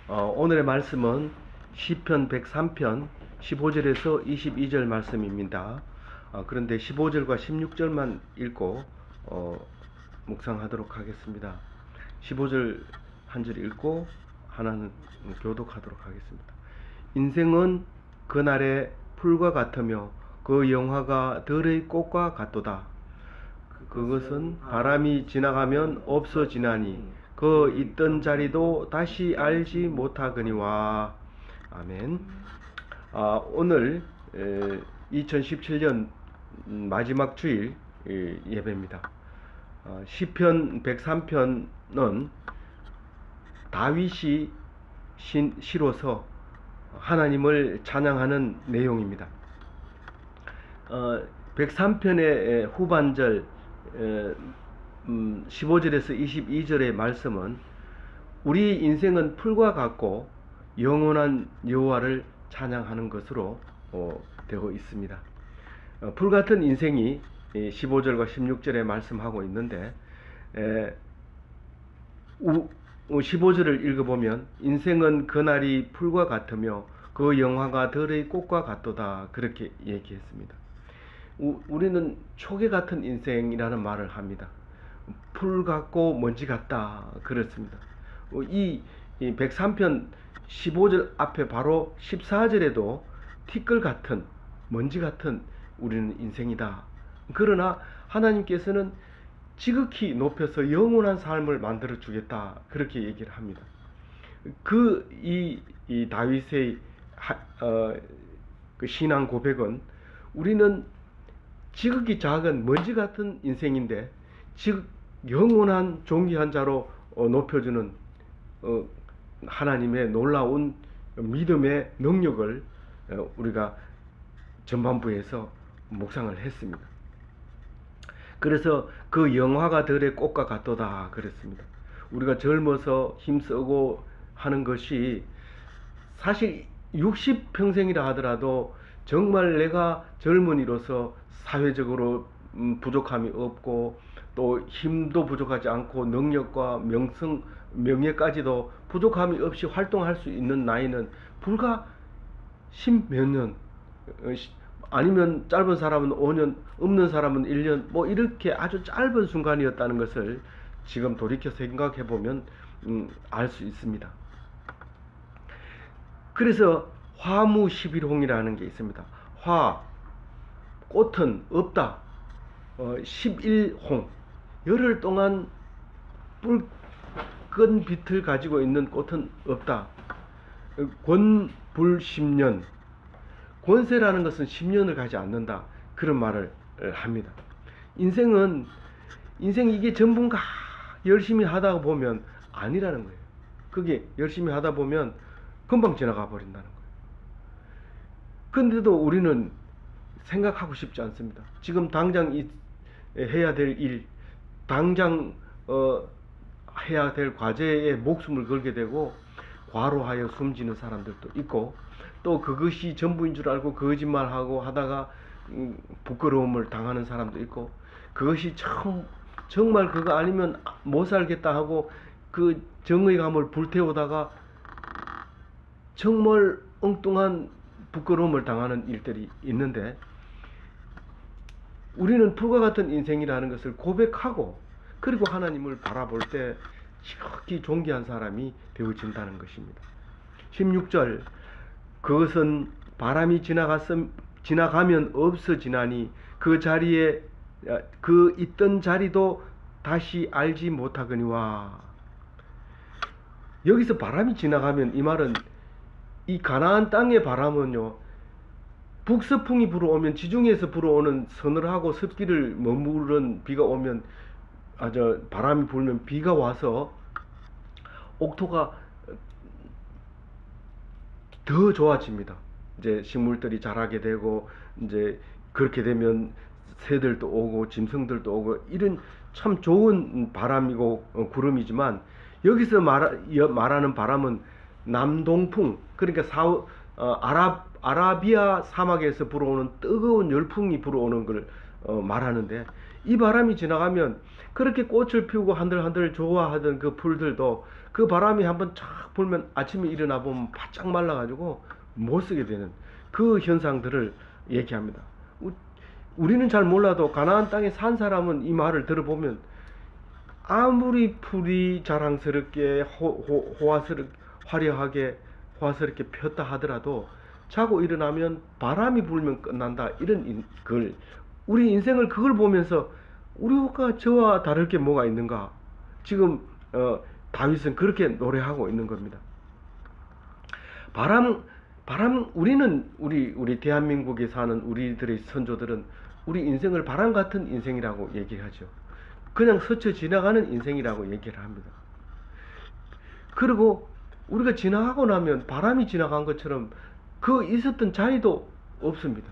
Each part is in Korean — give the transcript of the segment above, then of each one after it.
오늘의 말씀은 시편 103편 15절에서 22절 말씀입니다. 그런데 15절과 16절만 읽고 묵상하도록 하겠습니다. 15절 한 절 읽고 하나는 교독하도록 하겠습니다. 인생은 그날의 풀과 같으며 그 영화가 들의 꽃과 같도다. 그것은 바람이 지나가면 없어지나니 그 있던 자리도 다시 알지 못하거니와. 아멘. 오늘 2017년 마지막 주일 예배입니다. 시편 103편은 다윗이 시로서 하나님을 찬양하는 내용입니다. 103편의 후반절 15절에서 22절의 말씀은 우리 인생은 풀과 같고 영원한 여호와를 찬양하는 것으로 되어 있습니다. 풀 같은 인생이 15절과 16절에 말씀하고 있는데 15절을 읽어보면 인생은 그날이 풀과 같으며 그 영화가 들의 꽃과 같도다, 그렇게 얘기했습니다. 우리는 초계 같은 인생이라는 말을 합니다. 풀 같고 먼지 같다, 그렇습니다. 이 103편 15절 앞에 바로 14절에도 티끌 같은 먼지 같은 우리는 인생이다. 그러나 하나님께서는 지극히 높여서 영원한 삶을 만들어 주겠다, 그렇게 얘기를 합니다. 이 다윗의 그 신앙 고백은 우리는 지극히 작은 먼지 같은 인생인데 즉 영원한 존귀한 자로 높여주는 하나님의 놀라운 믿음의 능력을 우리가 전반부에서 묵상을 했습니다. 그래서 그 영화가 들의 꽃과 같도다, 그랬습니다. 우리가 젊어서 힘쓰고 하는 것이 사실 60평생이라 하더라도 정말 내가 젊은이로서 사회적으로 부족함이 없고 또 힘도 부족하지 않고 능력과 명예까지도 부족함이 없이 활동할 수 있는 나이는 불과 십몇 년, 아니면 짧은 사람은 5년, 없는 사람은 1년, 뭐 이렇게 아주 짧은 순간이었다는 것을 지금 돌이켜 생각해 보면 알 수 있습니다. 그래서 화무11홍이라는 게 있습니다. 꽃은 없다. 11홍, 열흘 동안 붉은 빛을 가지고 있는 꽃은 없다. 권불 10년, 권세라는 것은 10년을 가지 않는다, 그런 말을 합니다. 인생 이게 전부인가? 열심히 하다 보면 아니라는 거예요. 그게 열심히 하다 보면 금방 지나가 버린다는 거예요. 근데도 우리는 생각하고 싶지 않습니다. 지금 당장 해야 될 일, 당장 해야 될 과제에 목숨을 걸게 되고 과로하여 숨지는 사람들도 있고, 또 그것이 전부인 줄 알고 거짓말하고 하다가 부끄러움을 당하는 사람도 있고, 그것이 정말 그거 아니면 못 살겠다 하고 그 정의감을 불태우다가 정말 엉뚱한 부끄러움을 당하는 일들이 있는데, 우리는 풀과 같은 인생이라는 것을 고백하고 그리고 하나님을 바라볼 때 지극히 존귀한 사람이 되어진다는 것입니다. 16절, 그것은 바람이 지나가면 없어지나니 그 자리에 그 있던 자리도 다시 알지 못하거니와. 여기서 바람이 지나가면, 이 말은 이 가나안 땅의 바람은요, 북서풍이 불어오면, 지중해에서 불어오는 서늘하고 습기를 머무른 비가 오면, 바람이 불면 비가 와서 옥토가 더 좋아집니다. 이제 식물들이 자라게 되고, 이제 그렇게 되면 새들도 오고 짐승들도 오고, 이런 참 좋은 바람이고 구름이지만, 여기서 말하는 바람은 남동풍, 그러니까 아라비아 사막에서 불어오는 뜨거운 열풍이 불어오는 걸 말하는데, 이 바람이 지나가면 그렇게 꽃을 피우고 한들한들 좋아하던 그 풀들도 그 바람이 한번 쫙 딱 보면 아침에 일어나 보면 바짝 말라가지고 못 쓰게 되는 그 현상들을 얘기합니다. 우리는 잘 몰라도 가나안 땅에 산 사람은 이 말을 들어보면 아무리 풀이 자랑스럽게 화려하게 호화스럽게 폈다 하더라도 자고 일어나면 바람이 불면 끝난다, 이런 걸, 우리 인생을 그걸 보면서 우리가 저와 다를 게 뭐가 있는가, 지금 다윗은 그렇게 노래하고 있는 겁니다. 우리는 우리 대한민국에 사는 우리들의 선조들은 우리 인생을 바람 같은 인생이라고 얘기하죠. 그냥 스쳐 지나가는 인생이라고 얘기를 합니다. 그리고 우리가 지나가고 나면 바람이 지나간 것처럼 그 있었던 자리도 없습니다.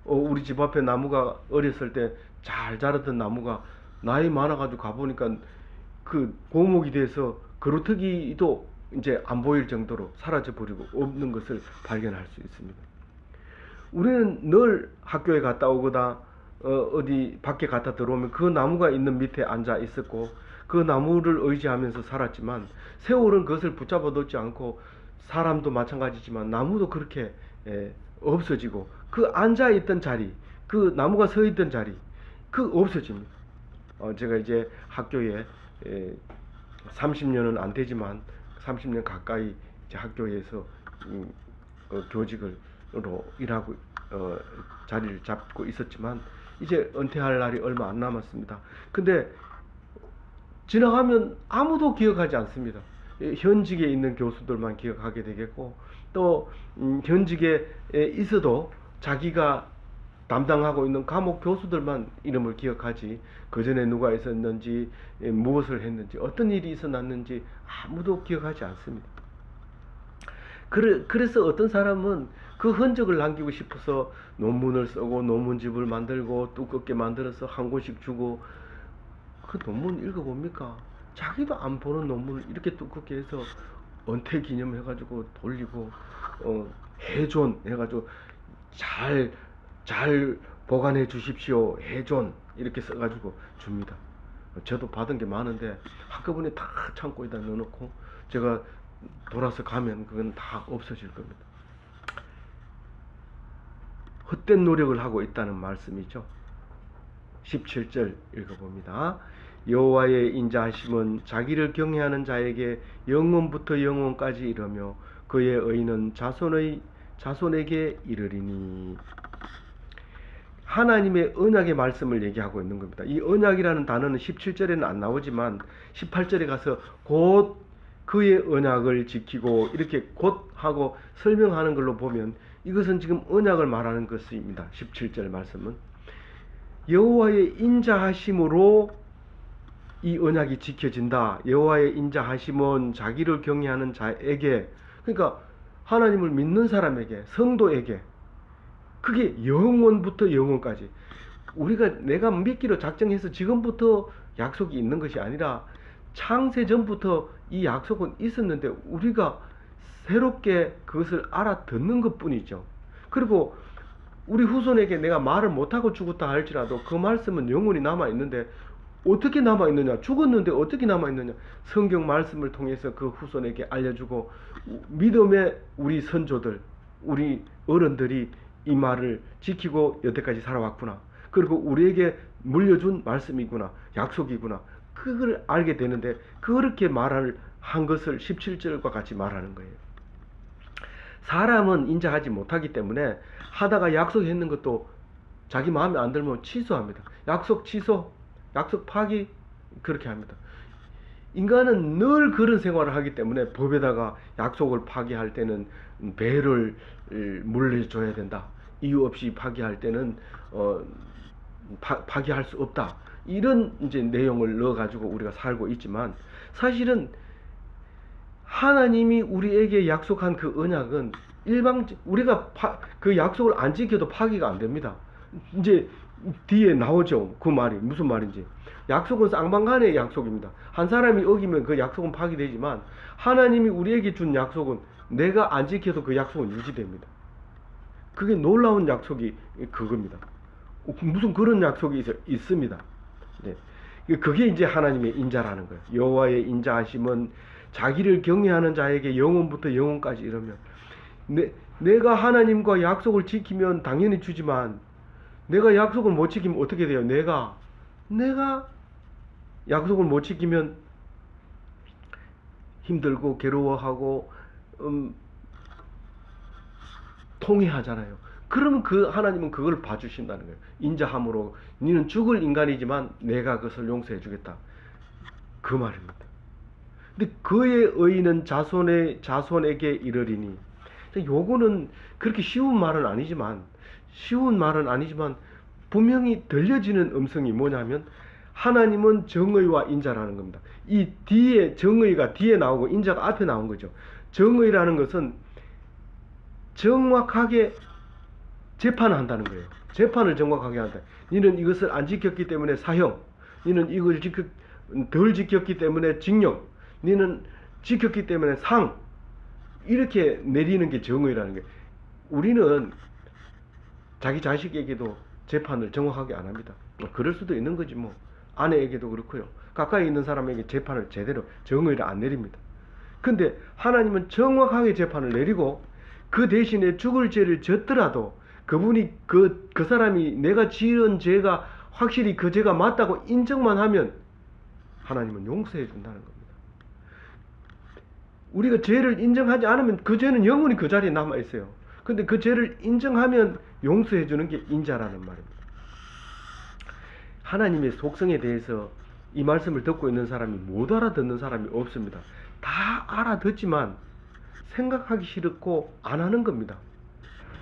우리 집 앞에 나무가 어렸을 때 잘 자랐던 나무가 나이 많아가지고 가보니까 그 고목이 돼서 그루터기도 이제 안 보일 정도로 사라져 버리고 없는 것을 발견할 수 있습니다. 우리는 늘 학교에 갔다 오거나 어디 밖에 갔다 들어오면 그 나무가 있는 밑에 앉아 있었고 그 나무를 의지하면서 살았지만 세월은 그것을 붙잡아 놓지 않고 사람도 마찬가지지만 나무도 그렇게 없어지고 그 앉아 있던 자리, 그 나무가 서 있던 자리, 그 없어집니다. 제가 이제 학교에 30년은 안 되지만 30년 가까이 이제 학교에서 교직으로 일하고 자리를 잡고 있었지만 이제 은퇴할 날이 얼마 안 남았습니다. 근데 지나가면 아무도 기억하지 않습니다. 현직에 있는 교수들만 기억하게 되겠고 또 현직에 있어도 자기가 담당하고 있는 과목 교수들만 이름을 기억하지 그 전에 누가 있었는지 무엇을 했는지 어떤 일이 있었는지 아무도 기억하지 않습니다. 그래서 어떤 사람은 그 흔적을 남기고 싶어서 논문을 쓰고 논문집을 만들고 두껍게 만들어서 한 권씩 주고 그 논문 읽어봅니까? 자기도 안 보는 논문을 이렇게 두껍게 해서 은퇴 기념 해가지고 돌리고 해존 해가지고 잘 보관해 주십시오 해존 이렇게 써가지고 줍니다. 저도 받은 게 많은데 한꺼번에 다 창고에다 넣어놓고 제가 돌아서 가면 그건 다 없어질 겁니다. 헛된 노력을 하고 있다는 말씀이죠. 17절 읽어봅니다. 여호와의 인자하심은 자기를 경외하는 자에게 영원부터 영원까지 이르며 그의 의는 자손에게 이르리니. 하나님의 언약의 말씀을 얘기하고 있는 겁니다. 이 언약이라는 단어는 17절에는 안 나오지만 18절에 가서 곧 그의 언약을 지키고 이렇게 곧 하고 설명하는 걸로 보면 이것은 지금 언약을 말하는 것입니다. 17절 말씀은 여호와의 인자하심으로 이 언약이 지켜진다. 여호와의 인자하심은 자기를 경외하는 자에게, 그러니까 하나님을 믿는 사람에게, 성도에게, 그게 영원부터 영원까지, 내가 믿기로 작정해서 지금부터 약속이 있는 것이 아니라 창세 전부터 이 약속은 있었는데 우리가 새롭게 그것을 알아듣는 것 뿐이죠. 그리고 우리 후손에게 내가 말을 못하고 죽었다 할지라도 그 말씀은 영원히 남아있는데 어떻게 남아있느냐, 죽었는데 어떻게 남아있느냐, 성경 말씀을 통해서 그 후손에게 알려주고 믿음의 우리 선조들, 우리 어른들이 이 말을 지키고 여태까지 살아왔구나, 그리고 우리에게 물려준 말씀이구나, 약속이구나, 그걸 알게 되는데 그렇게 말을 한 것을 17절과 같이 말하는 거예요. 사람은 인자하지 못하기 때문에 하다가 약속했는 것도 자기 마음에 안 들면 취소합니다. 약속 취소, 약속 파기, 그렇게 합니다. 인간은 늘 그런 생활을 하기 때문에 법에다가 약속을 파기할 때는 배를 물려줘야 된다, 이유 없이 파기할 때는 파기할 수 없다, 이런 이제 내용을 넣어가지고 우리가 살고 있지만 사실은 하나님이 우리에게 약속한 그 언약은 우리가 그 약속을 안 지켜도 파기가 안 됩니다. 이제 뒤에 나오죠. 그 말이 무슨 말인지. 약속은 쌍방간의 약속입니다. 한 사람이 어기면 그 약속은 파기되지만 하나님이 우리에게 준 약속은 내가 안 지켜도 그 약속은 유지됩니다. 그게 놀라운 약속이 그겁니다. 무슨 그런 약속이 있습니다. 네. 그게 이제 하나님의 인자라는 거예요. 여호와의 인자하심은 자기를 경외하는 자에게 영원부터 영원까지 이르며, 내가 하나님과 약속을 지키면 당연히 주지만 내가 약속을 못 지키면 어떻게 돼요? 내가 약속을 못 지키면 힘들고 괴로워하고 통회하잖아요. 그러면 그 하나님은 그걸 봐주신다는 거예요. 인자함으로 너는 죽을 인간이지만 내가 그것을 용서해 주겠다. 그 말입니다. 근데 그의 의는 자손에게 이르리니, 요거는 그렇게 쉬운 말은 아니지만 분명히 들려지는 음성이 뭐냐면 하나님은 정의와 인자라는 겁니다. 이 뒤에 정의가 뒤에 나오고 인자가 앞에 나온 거죠. 정의라는 것은 정확하게 재판한다는 거예요. 재판을 정확하게 한다. 너는 이것을 안 지켰기 때문에 사형, 너는 이걸 덜 지켰기 때문에 징역, 너는 지켰기 때문에 상, 이렇게 내리는 게 정의라는 거예요. 우리는 자기 자식에게도 재판을 정확하게 안 합니다. 그럴 수도 있는 거지 뭐. 아내에게도 그렇고요. 가까이 있는 사람에게 재판을 제대로 정의를 안 내립니다. 근데 하나님은 정확하게 재판을 내리고 그 대신에 죽을 죄를 졌더라도 그분이 그 사람이 내가 지은 죄가 확실히 그 죄가 맞다고 인정만 하면 하나님은 용서해 준다는 겁니다. 우리가 죄를 인정하지 않으면 그 죄는 영원히 그 자리에 남아 있어요. 근데 그 죄를 인정하면 용서해 주는 게 인자라는 말입니다. 하나님의 속성에 대해서 이 말씀을 듣고 있는 사람이 못 알아듣는 사람이 없습니다. 다 알아듣지만 생각하기 싫고 안 하는 겁니다.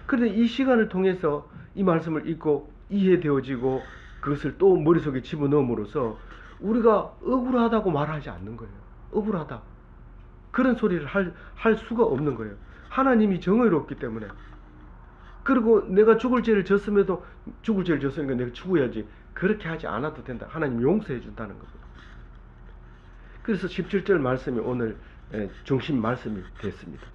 그런데 이 시간을 통해서 이 말씀을 읽고 이해되어지고 그것을 또 머릿속에 집어넣음으로써 우리가 억울하다고 말하지 않는 거예요. 억울하다. 그런 소리를 할 수가 없는 거예요. 하나님이 정의롭기 때문에. 그리고 내가 죽을 죄를 졌음에도 죽을 죄를 졌으니까 내가 죽어야지. 그렇게 하지 않아도 된다. 하나님 용서해 준다는 겁니다. 그래서 17절 말씀이 오늘 중심 말씀이 됐습니다.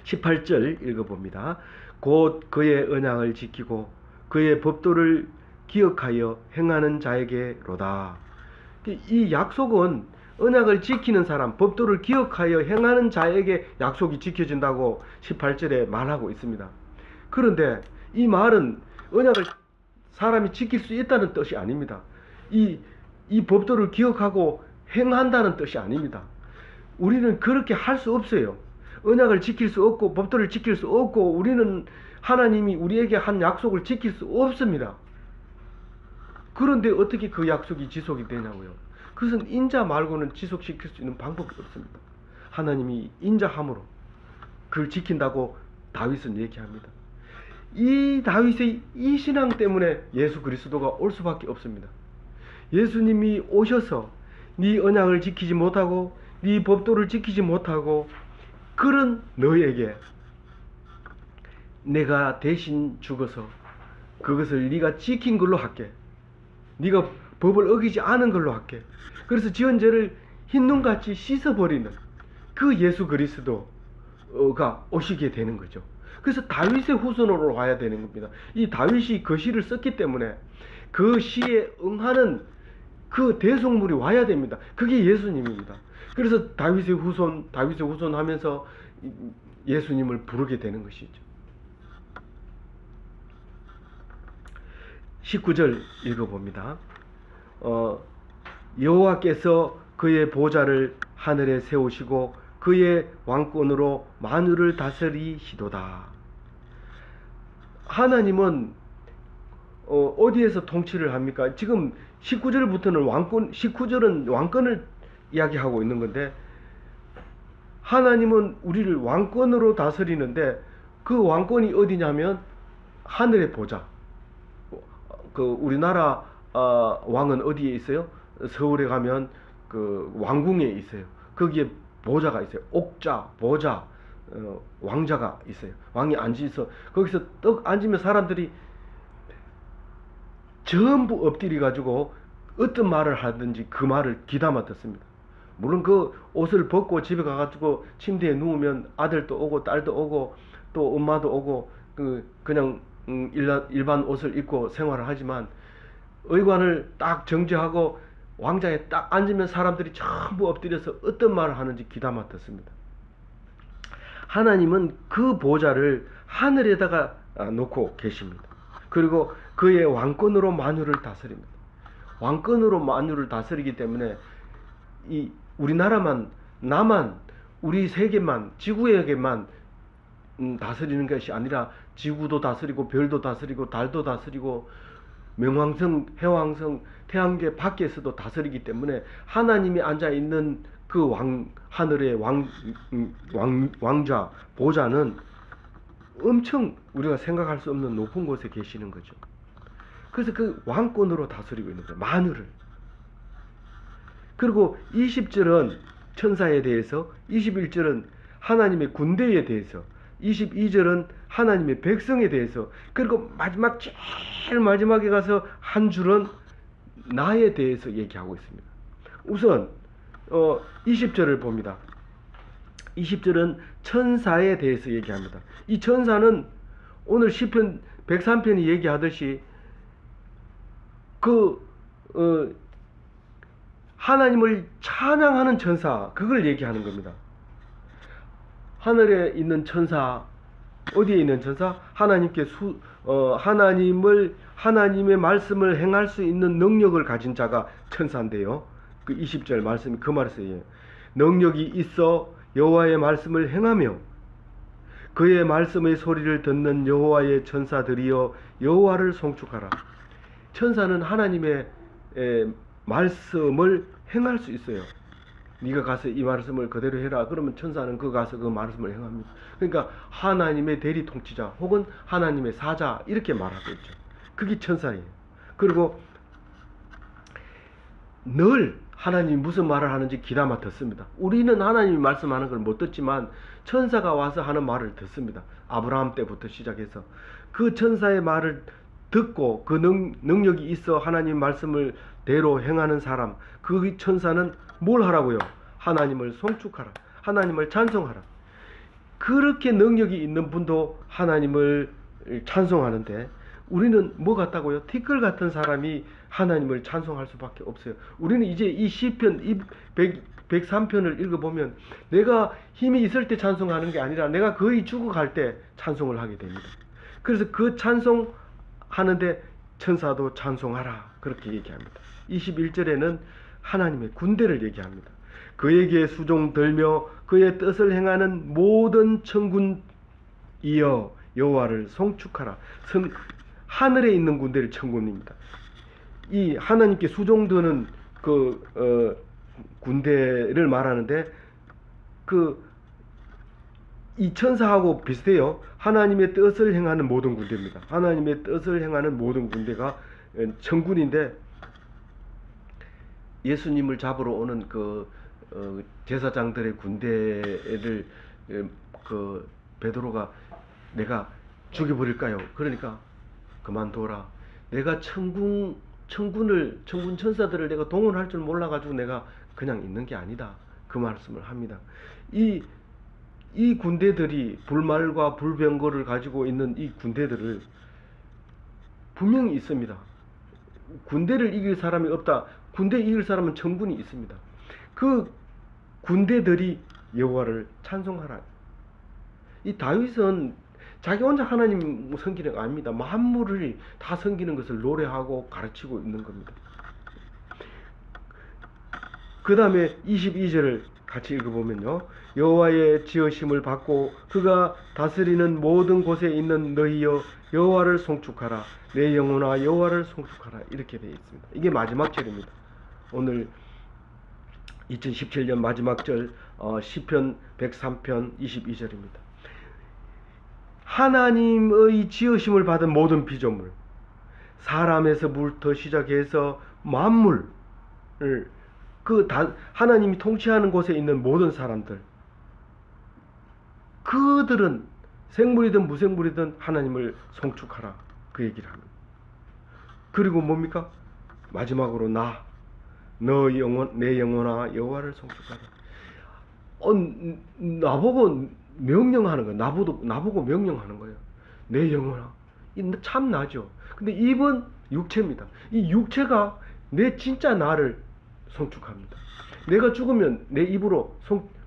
18절 읽어봅니다. 곧 그의 언약을 지키고 그의 법도를 기억하여 행하는 자에게로다. 이 약속은 언약을 지키는 사람, 법도를 기억하여 행하는 자에게 약속이 지켜진다고 18절에 말하고 있습니다. 그런데 이 말은 언약을 사람이 지킬 수 있다는 뜻이 아닙니다. 이 법도를 기억하고 행한다는 뜻이 아닙니다. 우리는 그렇게 할 수 없어요. 언약을 지킬 수 없고 법도를 지킬 수 없고 우리는 하나님이 우리에게 한 약속을 지킬 수 없습니다. 그런데 어떻게 그 약속이 지속이 되냐고요. 그것은 인자 말고는 지속시킬 수 있는 방법이 없습니다. 하나님이 인자함으로 그걸 지킨다고 다윗은 얘기합니다. 이 다윗의 이 신앙 때문에 예수 그리스도가 올 수밖에 없습니다. 예수님이 오셔서 네 언약을 지키지 못하고 네 법도를 지키지 못하고 그런 너에게 내가 대신 죽어서 그것을 네가 지킨 걸로 할게. 네가 법을 어기지 않은 걸로 할게. 그래서 지은 죄를 흰눈같이 씻어버리는 그 예수 그리스도가 오시게 되는 거죠. 그래서 다윗의 후손으로 와야 되는 겁니다. 이 다윗이 그 시를 썼기 때문에 그 시에 응하는 그 대속물이 와야 됩니다. 그게 예수님입니다. 그래서 다윗의 후손 하면서 예수님을 부르게 되는 것이죠. 19절 읽어봅니다. 여호와께서 그의 보좌를 하늘에 세우시고 그의 왕권으로 만유를 다스리시도다. 하나님은 어디에서 통치를 합니까? 지금 19절은 왕권을 이야기하고 있는 건데 하나님은 우리를 왕권으로 다스리는데 그 왕권이 어디냐면 하늘의 보좌. 그 우리나라 왕은 어디에 있어요? 서울에 가면 그 왕궁에 있어요. 거기에 보좌가 있어요. 옥자, 보좌, 왕자가 있어요. 왕이 앉아서 거기서 떡 앉으면 사람들이 전부 엎드려 가지고 어떤 말을 하든지 그 말을 귀담아 듣습니다. 물론 그 옷을 벗고 집에 가가지고 침대에 누우면 아들도 오고 딸도 오고 또 엄마도 오고 그냥 일반 옷을 입고 생활을 하지만 의관을 딱 정지하고 왕좌에 딱 앉으면 사람들이 전부 엎드려서 어떤 말을 하는지 귀담아 듣습니다. 하나님은 그 보좌를 하늘에다가 놓고 계십니다. 그리고 그의 왕권으로 만유를 다스립니다. 왕권으로 만유를 다스리기 때문에 이 우리나라만, 나만, 우리 세계만, 지구에게만 다스리는 것이 아니라 지구도 다스리고 별도 다스리고 달도 다스리고 명왕성, 해왕성, 태양계 밖에서도 다스리기 때문에 하나님이 앉아 있는 그 하늘의 왕좌, 보좌는 엄청 우리가 생각할 수 없는 높은 곳에 계시는 거죠. 그래서 그 왕권으로 다스리고 있는 거예요. 만유를. 그리고 20절은 천사에 대해서, 21절은 하나님의 군대에 대해서, 22절은 하나님의 백성에 대해서, 그리고 마지막 제일 마지막에 가서 한 줄은 나에 대해서 얘기하고 있습니다. 우선 20절을 봅니다. 20절은 천사에 대해서 얘기합니다. 이 천사는 오늘 시편 103편이 얘기하듯이 하나님을 찬양하는 천사, 그걸 얘기하는 겁니다. 하늘에 있는 천사, 어디에 있는 천사? 하나님의 말씀을 행할 수 있는 능력을 가진 자가 천사인데요. 그 20절 말씀이 그 말씀이에요. 능력이 있어 여호와의 말씀을 행하며 그의 말씀의 소리를 듣는 여호와의 천사들이여 여호와를 송축하라. 천사는 하나님의 말씀을 행할 수 있어요. 네가 가서 이 말씀을 그대로 해라. 그러면 천사는 그 가서 그 말씀을 행합니다. 그러니까 하나님의 대리 통치자 혹은 하나님의 사자 이렇게 말하고 있죠. 그게 천사예요. 그리고 늘 하나님이 무슨 말을 하는지 귀담아 듣습니다. 우리는 하나님이 말씀하는 걸 못 듣지만 천사가 와서 하는 말을 듣습니다. 아브라함 때부터 시작해서 그 천사의 말을 듣고 그 능력이 있어 하나님 말씀을 대로 행하는 사람, 그 천사는 뭘 하라고요? 하나님을 송축하라. 하나님을 찬송하라. 그렇게 능력이 있는 분도 하나님을 찬송하는데 우리는 뭐 같다고요? 티끌 같은 사람이 하나님을 찬송할 수밖에 없어요. 우리는 이제 이 시편 103편을 읽어보면 내가 힘이 있을 때 찬송하는 게 아니라 내가 거의 죽어갈 때 찬송을 하게 됩니다. 그래서 그 찬송하는데 천사도 찬송하라 그렇게 얘기합니다. 21절에는 하나님의 군대를 얘기합니다. 그에게 수종들며 그의 뜻을 행하는 모든 천군이여 여호와를 송축하라. 하늘에 있는 군대를 천군입니다. 이 하나님께 수종드는 군대를 말하는데 이 천사하고 비슷해요. 하나님의 뜻을 행하는 모든 군대입니다. 하나님의 뜻을 행하는 모든 군대가 천군인데 예수님을 잡으러 오는 제사장들의 군대를 베드로가 내가 죽여버릴까요? 그러니까 그만둬라. 내가 천군 천사들을 내가 동원할 줄 몰라가지고 내가 그냥 있는 게 아니다. 그 말씀을 합니다. 이 군대들이 불말과 불병거를 가지고 있는 이 군대들을 분명히 있습니다. 군대를 이길 사람이 없다. 군대 이길 사람은 천군이 있습니다. 그 군대들이 여호와를 찬송하라. 이 다윗은 자기 혼자 하나님 섬기는 거 아닙니다. 만물을 다 섬기는 것을 노래하고 가르치고 있는 겁니다. 그 다음에 22절을 같이 읽어보면요. 여호와의 지으심을 받고 그가 다스리는 모든 곳에 있는 너희여 여호와를 송축하라. 내 영혼아 여호와를 송축하라. 이렇게 되어 있습니다. 이게 마지막 절입니다. 오늘 2017년 마지막 절 시편 103편 22절입니다. 하나님의 지으심을 받은 모든 피조물, 사람에서부터 시작해서 만물, 하나님이 통치하는 곳에 있는 모든 사람들, 그들은 생물이든 무생물이든 하나님을 송축하라. 그 얘기를 합니다. 그리고 뭡니까? 마지막으로 내 영혼아 여호와를 송축하라. 나보고 명령하는 거예요. 나보고 명령하는 거예요. 내 영혼아. 참 나죠. 근데 입은 육체입니다. 이 육체가 내 진짜 나를 송축합니다. 내가 죽으면 내 입으로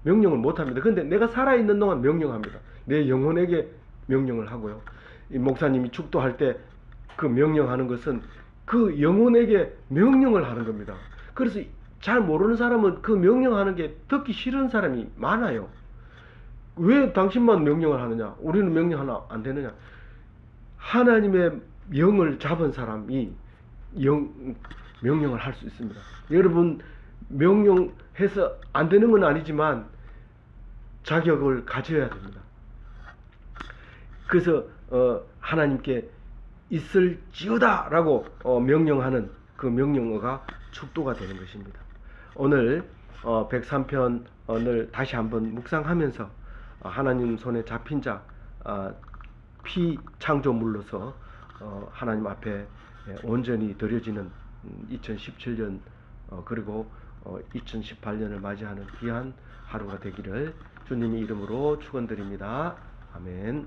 명령을 못합니다. 근데 내가 살아있는 동안 명령합니다. 내 영혼에게 명령을 하고요. 이 목사님이 축도할 때 그 명령하는 것은 그 영혼에게 명령을 하는 겁니다. 그래서 잘 모르는 사람은 그 명령하는 게 듣기 싫은 사람이 많아요. 왜 당신만 명령을 하느냐? 우리는 명령 하나 안 되느냐? 하나님의 영을 잡은 사람이 명령을 할 수 있습니다. 여러분, 명령해서 안 되는 건 아니지만 자격을 가져야 됩니다. 그래서 하나님께 있을지어다 라고 명령하는 그 명령어가 축도가 되는 것입니다. 오늘 103편을 다시 한번 묵상하면서 하나님 손에 잡힌 자 피창조물로서 하나님 앞에 온전히 드려지는 2017년 그리고 2018년을 맞이하는 귀한 하루가 되기를 주님의 이름으로 축원드립니다. 아멘.